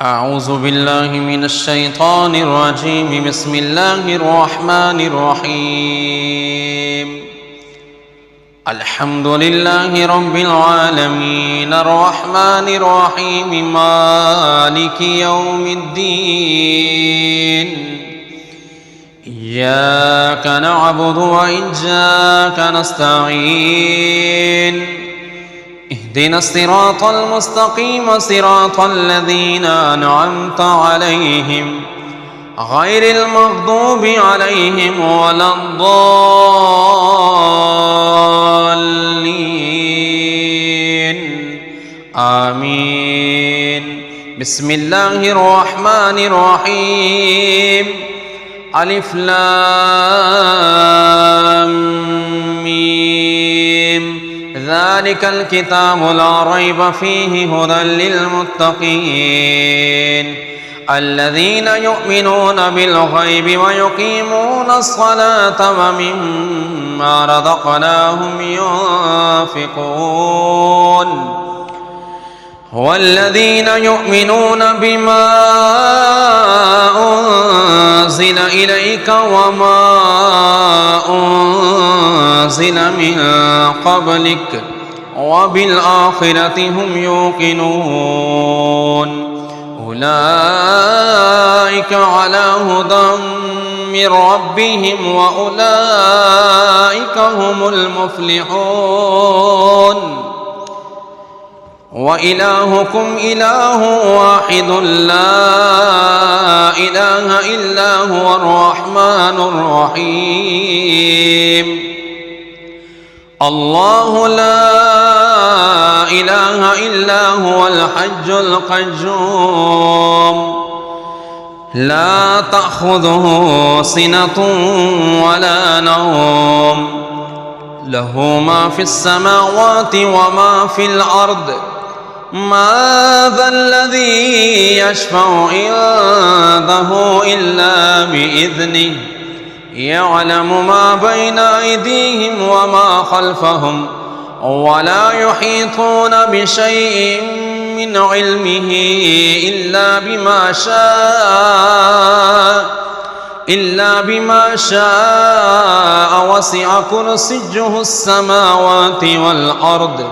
أعوذ بالله من الشيطان الرجيم. بسم الله الرحمن الرحيم. الحمد لله رب العالمين الرحمن الرحيم مالك يوم الدين. إياك نعبد وإياك نستعين. اهدنا الصراط المستقيم صراط الذين أنعمت عليهم غير المغضوب عليهم ولا الضالين آمين. بسم الله الرحمن الرحيم. ألف لام ميم. ذلك الكتاب لا ريب فيه هدى للمتقين الذين يؤمنون بالغيب ويقيمون الصلاة ومما رزقناهم ينفقون والذين يؤمنون بما أنزل إليك وما أنزل من قبلك وبالآخرة هم يوقنون أولئك على هدى من ربهم وأولئك هم المفلحون. وإلهكم إله واحد لا إله إلا هو الرحمن الرحيم. الله لا إله إلا هو الحي القيوم لا تأخذه سنة ولا نوم له ما في السماوات وما في الأرض. ما ذا الذي يشفع عنده إلا بإذنه يعلم ما بين أيديهم وما خلفهم ولا يحيطون بشيء من علمه إلا بما شاء وسع كرسيه السماوات والأرض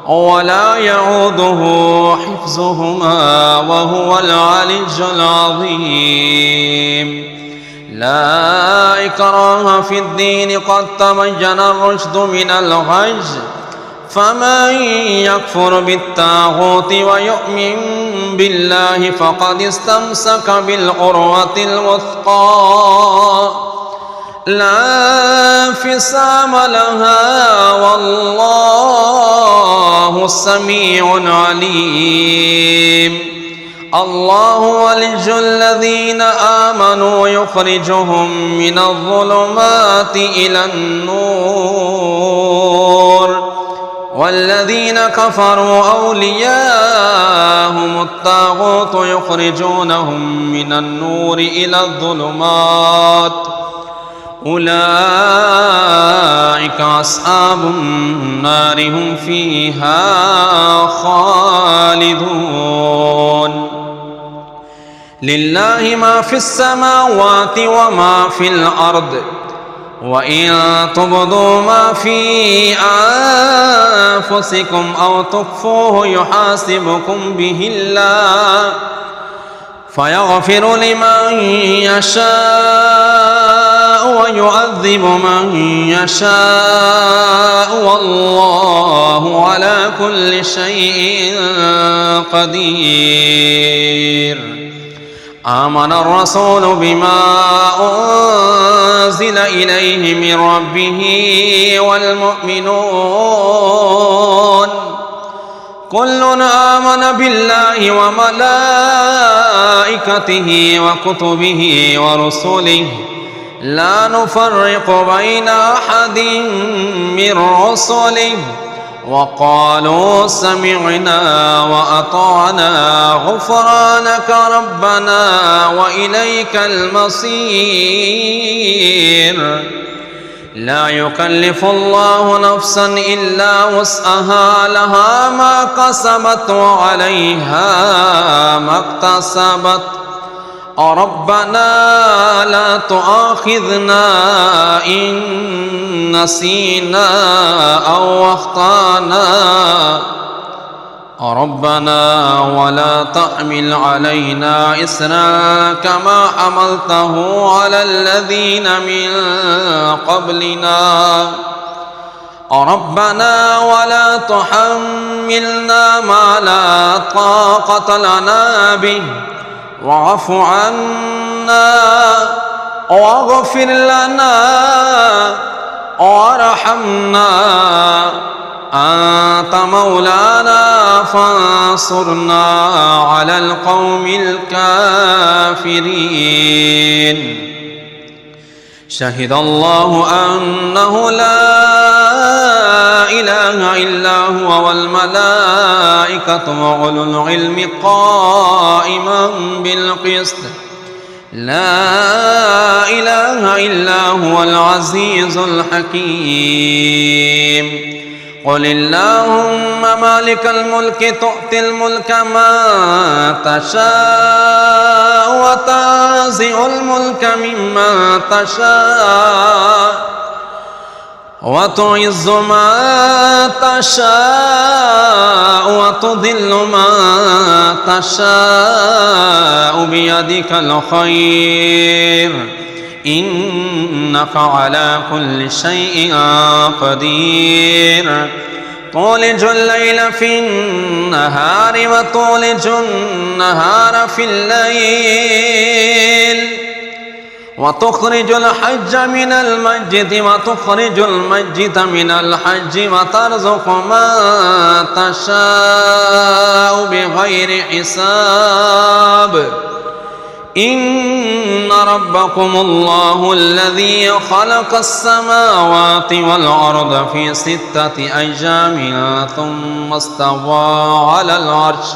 ولا يعوده حفظهما وهو العلي العظيم. لا إكراه في الدين قد تبين الرشد من الغي فمن يكفر بالطاغوت ويؤمن بالله فقد استمسك بالعروة الوثقى لا انفصام لها والله سميع عليم. الله ولي الذين آمنوا يخرجهم من الظلمات إلى النور والذين كفروا أولياءهم الطاغوت يخرجونهم من النور إلى الظلمات أولئك أصحاب النار هم فيها خالدون. لله ما في السماوات وما في الأرض وإن تبدوا ما في أنفسكم أو تخفوه يحاسبكم به الله فيغفر لمن يشاء ويعذب من يشاء والله على كل شيء قدير. آمن الرسول بما أنزل إليه من ربه والمؤمنون كل آمن بالله وملائكته وكتبه ورسله لا نفرق بين أحد من رسله وقالوا سمعنا وأطعنا غفرانك ربنا وإليك المصير. لا يكلف الله نفسا إلا وسعها لها ما كسبت وعليها ما اكتسبت ربنا لا تؤاخذنا إن نسينا أو أخطأنا ربنا ولا تحمل علينا إصرا كما حملته على الذين من قبلنا ربنا ولا تحملنا ما لا طاقة لنا به واعف عنا واغفر لنا وارحمنا أنت مولانا فانصرنا على القوم الكافرين شهد الله أنه لا إله إلا هو والملائكة وأولو العلم قائما بالقسط لا إله إلا هو العزيز الحكيم قل اللهم مالك الملك تؤتي الملك من تشاء وتنزع الملك ممن تشاء وتعز من تشاء وتذل من تشاء بيدك الخير إنك على كل شيء قدير تولج الليل في النهار وتولج النهار في الليل وتخرج الحج من المسجد وتخرج المسجد من الحج وترزق من تشاء بغير حساب إن ربكم الله الذي خلق السماوات والأرض في 6 أيام ثم استوى على العرش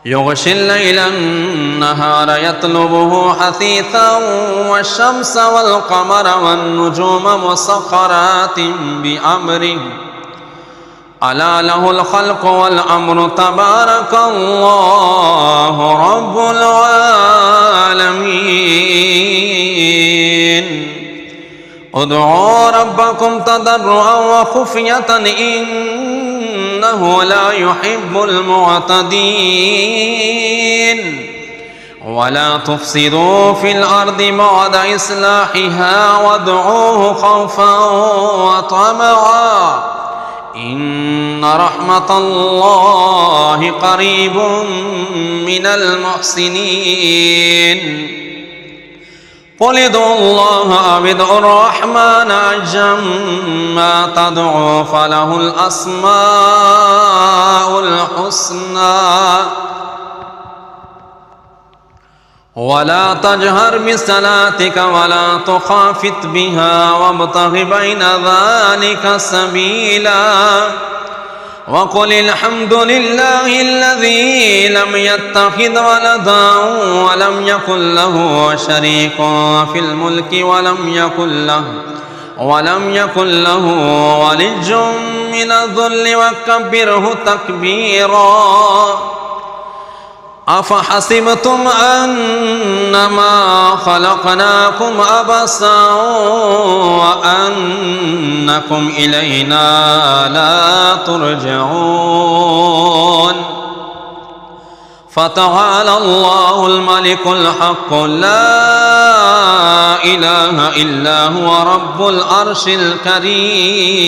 يغشي الليل النهار يطلبه حثيثا والشمس والقمر والنجوم مسخرات بأمره ألا له الخلق والأمر تبارك الله رب العالمين ادعوا ربكم تضرعا وخفية إنه لا يحب المعتدين ولا تفسدوا في الأرض بعد إصلاحها وادعوه خوفا وطمعا إن رحمة الله قريب من المحسنين قل ادعوا الله أو ادعوا الرحمن أيما تدعوا فله الأسماء الحسنى ولا تجهر بصلاتك ولا تخافت بها وابتغ بين ذلك سبيلا وقل الحمد لله الذي لم يتخذ ولدا ولم يكن له شريك في الملك ولم يكن له ولي من الذل وكبره تكبيرا أفحسبتم أنما خلقناكم عبثا وأنكم إلينا لا ترجعون فتعالى الله الملك الحق لا إله إلا هو رب العرش الكريم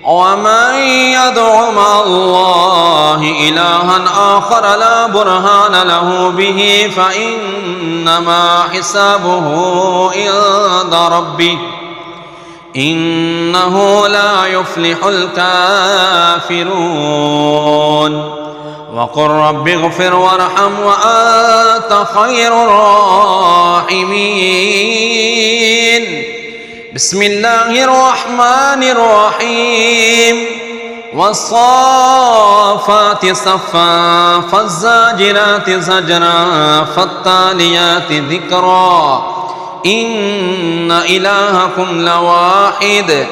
ومن يدع مع الله إلها آخر لا برهان له به فإنما حسابه عند ربه إنه لا يفلح الكافرون وقل رب اغفر وارحم وأنت خير الراحمين بسم الله الرحمن الرحيم والصافات صفا فالزاجرات زجرا فالتاليات ذكرا إن إلهكم لواحد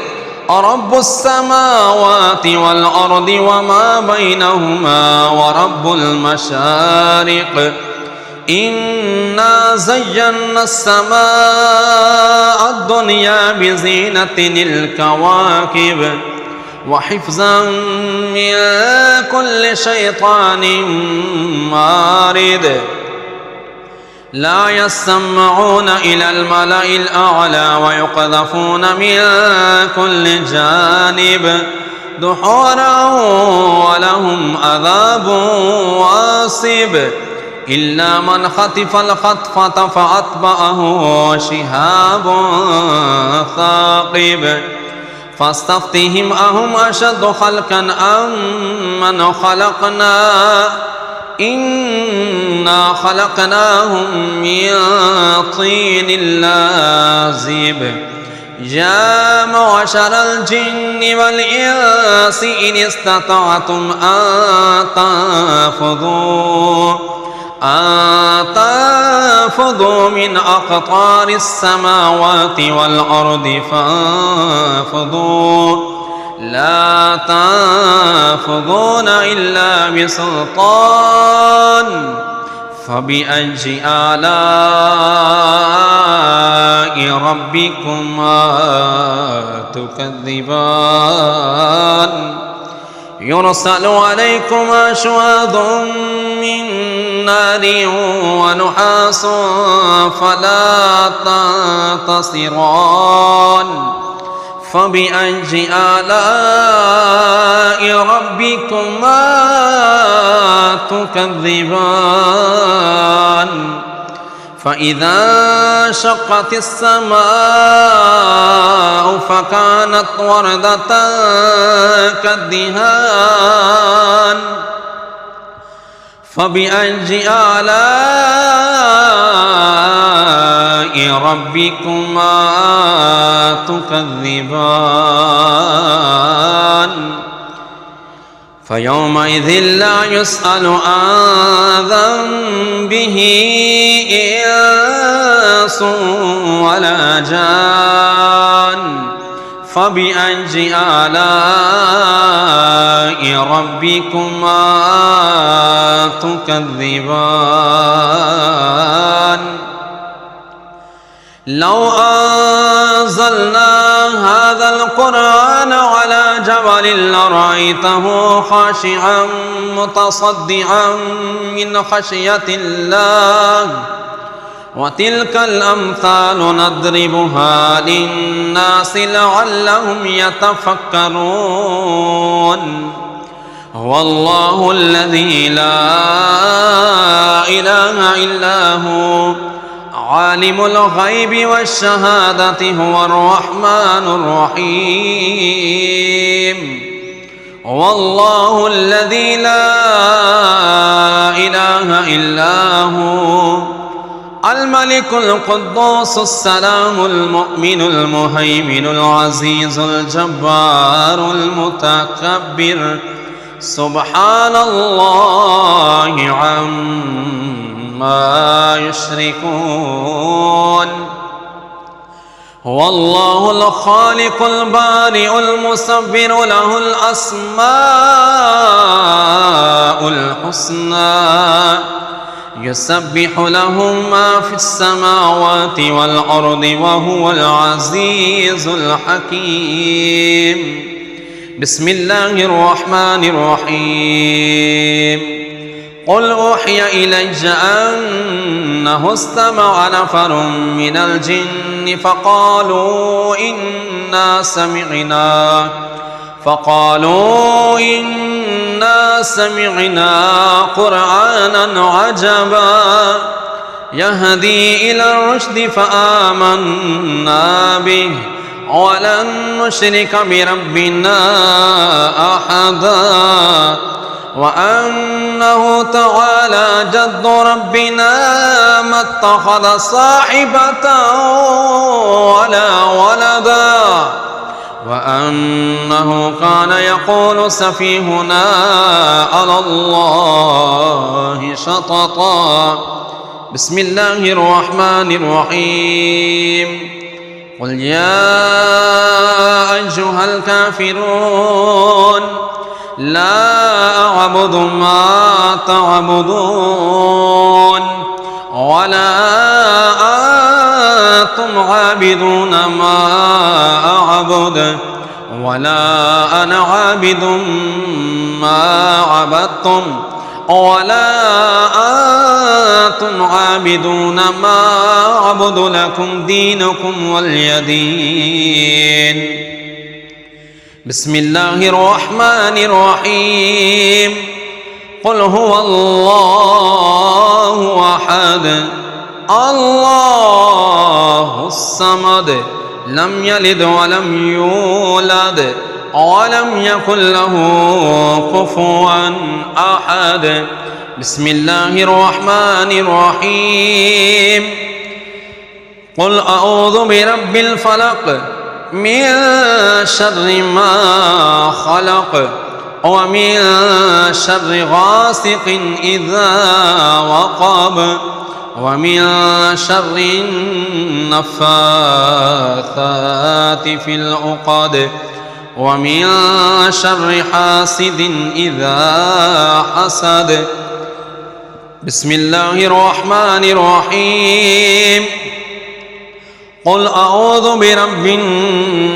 رب السماوات والأرض وما بينهما ورب المشارق إنا زينا السماء الدنيا بزينة الكواكب وحفظا من كل شيطان مارد لا يسمعون إلى الملأ الأعلى ويقذفون من كل جانب دحورا ولهم عذاب واصب إلا من خطف الخطفة فأتبعه شهاب ثاقب فاستفتهم أهم أشد خلقا أم من خلقنا إنا خلقناهم من طين لازب يا معشر الجن والإنس إن استطعتم أن تنفذوا من أقطار السماوات والأرض فانفذوا لا تنفذون إلا بسلطان فبأي آلاء ربكما تكذبان يرسل عليكما شواظ من نار ونحاس فلا تنتصران فبأي آلاء ربكما تكذبان فإذا شقت السماء فكانت وردة كالدهان فبأي آلاء ربكما تكذبان فيومئذ لا يسأل عن ذنبه إنس ولا جان فبأي آلاء ربكما تكذبان لو أنزلنا هذا القرآن على جبل لرأيته خاشعا متصدعا من خشية الله وتلك الأمثال نضربها للناس لعلهم يتفكرون هو الله الذي لا إله إلا هو عالم الغيب والشهادة هو الرحمن الرحيم هو الله الذي لا إله إلا هو الملك القدوس السلام المؤمن المهيمن العزيز الجبار المتكبر سبحان الله عما يشركون هو الله الخالق البارئ المصور له الأسماء الحسنى يسبح له ما في السماوات والأرض وهو العزيز الحكيم بسم الله الرحمن الرحيم قل أوحي إلي أنه استمع نفر من الجن فقالوا إنا سمعنا قرآنا عجبا يهدي إلى الرشد فآمنا به ولن نشرك بربنا أحدا وأنه تعالى جد ربنا ما اتخذ صاحبة ولا ولدا وأنه كان يقول سفيهنا على الله شططا بسم الله الرحمن الرحيم قل يا أيها الكافرون لا أعبد ما تعبدون ولا أنتم عابدون ما أعبد ولا أنا عابد ما عبدتم ولا أنتم عابدون ما أعبد لكم دينكم ولي دين. بسم الله الرحمن الرحيم قل هو الله أحد الله الصمد لم يلد ولم يولد ولم يكن له كفوا أحد. بسم الله الرحمن الرحيم قل أعوذ برب الفلق من شر ما خلق ومن شر غاسق إذا وقب ومن شر النفاثات في العقد ومن شر حاسد إذا حسد. بسم الله الرحمن الرحيم قل أعوذ برب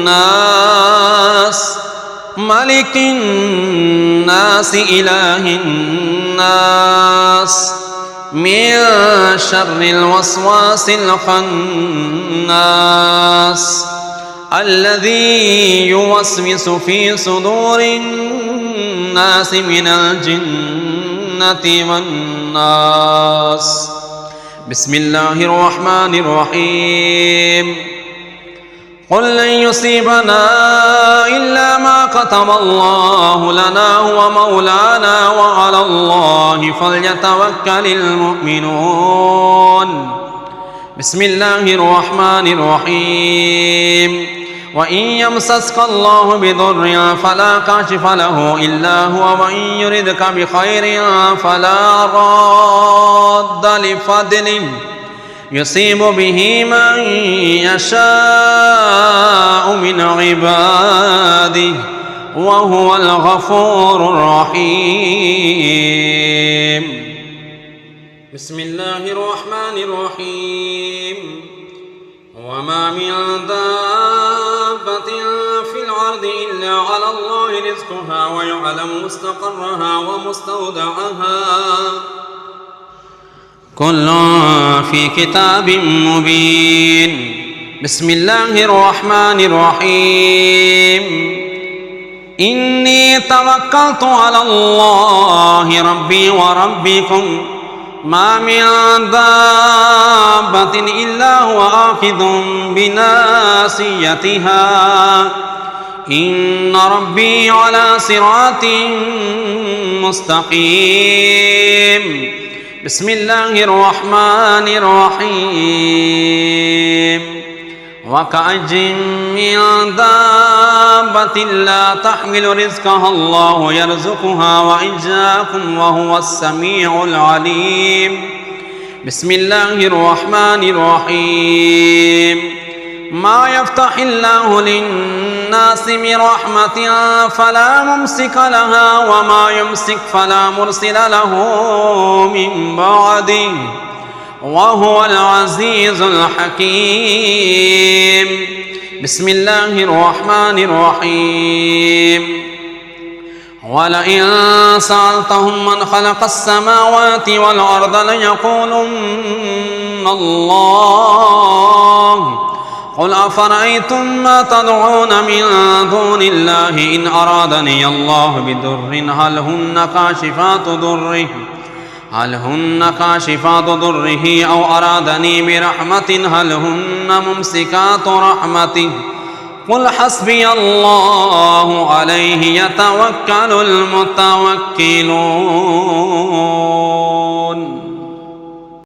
الناس ملك الناس إله الناس من شر الوسواس الخناس الذي يوسوس في صدور الناس من الجنة والناس. بسم الله الرحمن الرحيم قل لن يصيبنا إلا ما كتب الله لنا هو مولانا وعلى الله فليتوكل المؤمنون. بسم الله الرحمن الرحيم وإن يمسسك الله بضر فلا كاشف له إلا هو وإن يردك بخير فلا راد لفضله يصيب به من يشاء من عباده وهو الغفور الرحيم. بسم الله الرحمن الرحيم وما من دابة في الأرض إلا على الله رزقها ويعلم مستقرها ومستودعها كل في كتاب مبين. بسم الله الرحمن الرحيم إني توكلت على الله ربي وربكم ما من دابة إلا هو آخذ بناصيتها إن ربي على صراط مستقيم. بسم الله الرحمن الرحيم وكأين من دابة لا تحمل رزقها الله يرزقها وإياكم وهو السميع العليم. بسم الله الرحمن الرحيم ما يفتح الله للناس من رحمة فلا ممسك لها وما يمسك فلا مرسل له من بعده وهو العزيز الحكيم. بسم الله الرحمن الرحيم ولئن سألتهم من خلق السماوات والأرض ليقولن الله قل أفرأيتم ما تدعون من دون الله إن أرادني الله بضر هل هن كاشفات ضره أو أرادني برحمة هل هن ممسكات رحمته قل حسبي الله عليه يتوكل المتوكلون.